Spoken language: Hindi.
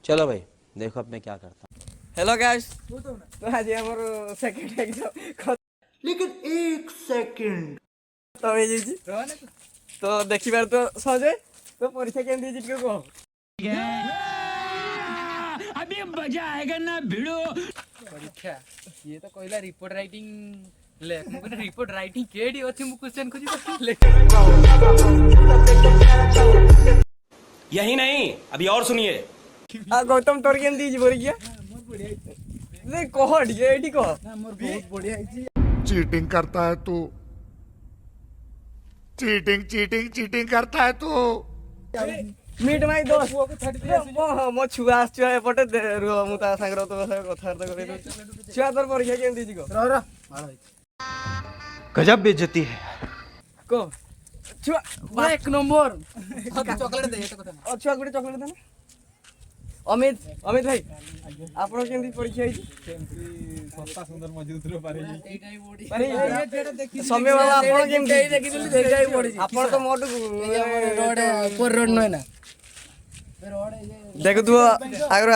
चलो भाई देखो अब मैं क्या करता हूँ। हेलो गाइस तो आज हमर सेकंड एग्जाम लेकिन एक सेकंड खत्म हो जी तो देखि बार तो सजे तो परीक्षा केन दी जी को अभी मजा आएगा ना भिड़ो। परीक्षा ये तो कहला रिपोर्ट राइटिंग ले मुझे रिपोर्ट राइटिंग केडी अछि मु क्वेश्चन खोजी यही नहीं अभी और सुनिए। आ गौतम तोर केन दी जी परीक्षा ले कह दिए एडी कह चीटिंग करता है तू चीटिंग करता है तू मीट माई दोस्त मो छुआ आस छुआ एपटे रुह मु ता संग तो कथार्ता करे छुआ तोर परीक्षा केन दी जी को गजब बेइज्जती है। को छुआ एक नंबर चॉकलेट दे तो कथा और छुआ गुटे चॉकलेट देना अमित भाई आपण केन परीक्षा है सस्ता सुंदर मजबूत रो पारे एटा ही बॉडी अरे समय बाबा आपण केन देखिली देखा ही बॉडी आपण तो मोट रोड पर रोड न है ना देख तू आगर